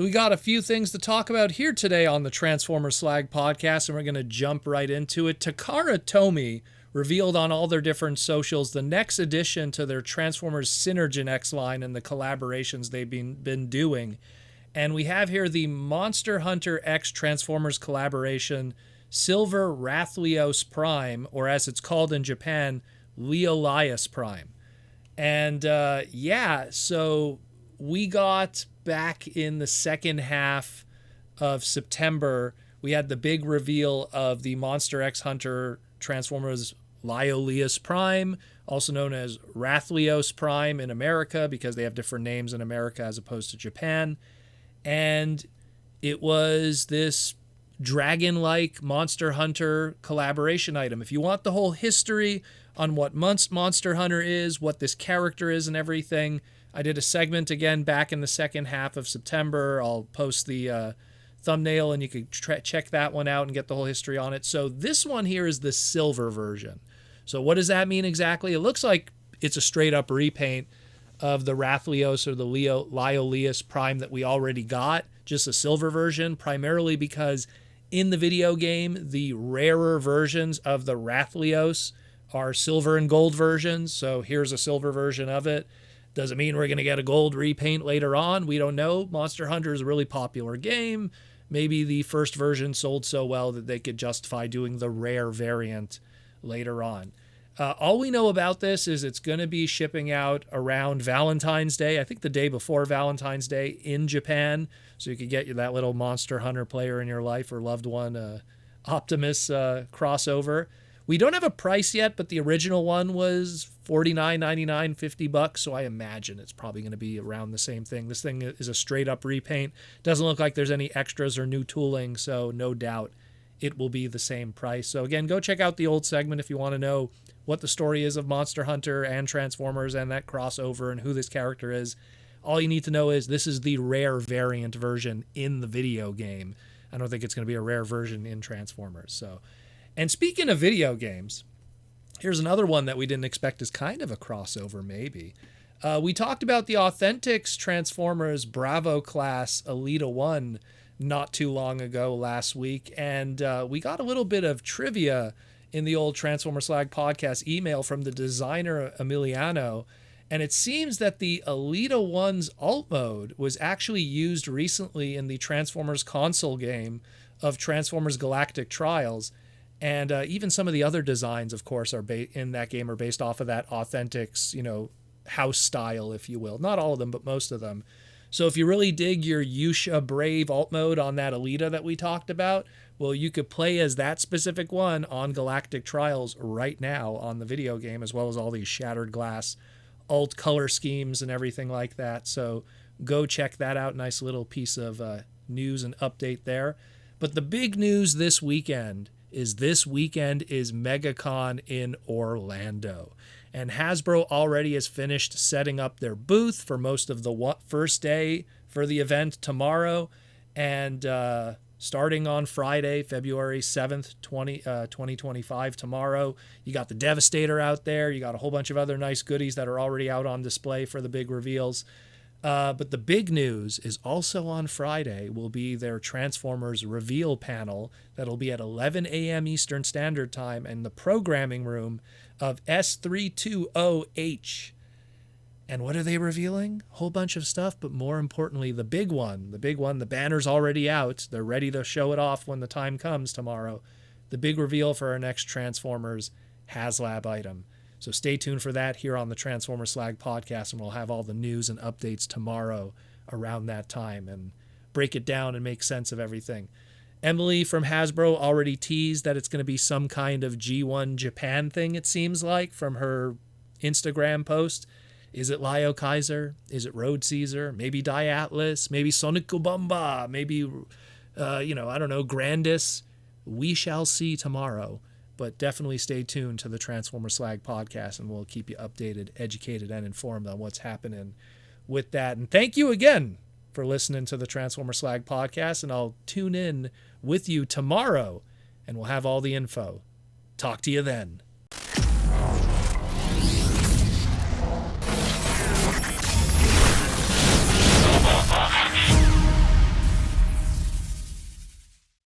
So we got a few things to talk about here today on the Transformers Slag podcast, and we're going to jump right into it. Takara-Tomy revealed on all their different socials the next addition to their Transformers Synergenex line and the collaborations they've been doing. And we have here the Monster Hunter X Transformers collaboration, Silver Rathlios Prime, or as it's called in Japan, Leolias Prime. And so we got back in the second half of September, we had the big reveal of the Monster X Hunter Transformers Leolias Prime, also known as Rathlios Prime in America because they have different names in America as opposed to Japan. And it was this dragon-like Monster Hunter collaboration item. If you want the whole history on what Monster Hunter is, what this character is and everything, I did a segment again back in the second half of September. I'll post the thumbnail and you can check that one out and get the whole history on it. So this one here is the silver version. So what does that mean exactly? It looks like it's a straight up repaint of the Rathlios or the Leolias Prime that we already got, just a silver version, primarily because in the video game, the rarer versions of the Rathlios are silver and gold versions. So here's a silver version of it. Doesn't mean we're going to get a gold repaint later on. We don't know. Monster Hunter is a really popular game. Maybe the first version sold so well that they could justify doing the rare variant later on. All we know about this is it's going to be shipping out around Valentine's Day. I think the day before Valentine's Day in Japan. So you could get that little Monster Hunter player in your life or loved one, Optimus crossover. We don't have a price yet, but the original one was $49.99, $50. So I imagine it's probably going to be around the same thing. This thing is a straight up repaint. Doesn't look like there's any extras or new tooling. So no doubt it will be the same price. So again, go check out the old segment if you want to know what the story is of Monster Hunter and Transformers and that crossover and who this character is. All you need to know is this is the rare variant version in the video game. I don't think it's going to be a rare version in Transformers. So, and speaking of video games, here's another one that we didn't expect as kind of a crossover, maybe. We talked about the Authentics Transformers Bravo class Elita-1 not too long ago last week, and we got a little bit of trivia in the old Transformers Slag podcast email from the designer Emiliano, and it seems that the Elita-1's alt mode was actually used recently in the Transformers console game of Transformers Galactic Trials, and even some of the other designs, of course, are in that game are based off of that Authentics, house style, if you will. Not all of them, but most of them. So if you really dig your Yusha Brave alt mode on that Elita that we talked about, well, you could play as that specific one on Galactic Trials right now on the video game, as well as all these Shattered Glass alt color schemes and everything like that. So go check that out. Nice little piece of news and update there. But the big news this weekend is Megacon in Orlando. And Hasbro already has finished setting up their booth for most of the first day for the event tomorrow. And starting on Friday, February 7th, 2025, tomorrow, you got the Devastator out there. You got a whole bunch of other nice goodies that are already out on display for the big reveals. But the big news is also on Friday will be their Transformers reveal panel that'll be at 11 a.m. Eastern Standard Time in the programming room of S320H. And what are they revealing? A whole bunch of stuff, but more importantly, the big one, the banner's already out. They're ready to show it off when the time comes tomorrow. The big reveal for our next Transformers HASLAB item. So stay tuned for that here on the Transformers Slag podcast, and we'll have all the news and updates tomorrow around that time and break it down and make sense of everything. Emily from Hasbro already teased that it's going to be some kind of G1 Japan thing, it seems like, from her Instagram post. Is it Lio Kaiser? Is it Road Caesar? Maybe Diatlas? Maybe Sonic Bomba? Maybe, I don't know, Grandis? We shall see tomorrow. But definitely stay tuned to the Transformers Slag podcast, and we'll keep you updated, educated, and informed on what's happening with that. And thank you again for listening to the Transformers Slag podcast, and I'll tune in with you tomorrow, and we'll have all the info. Talk to you then.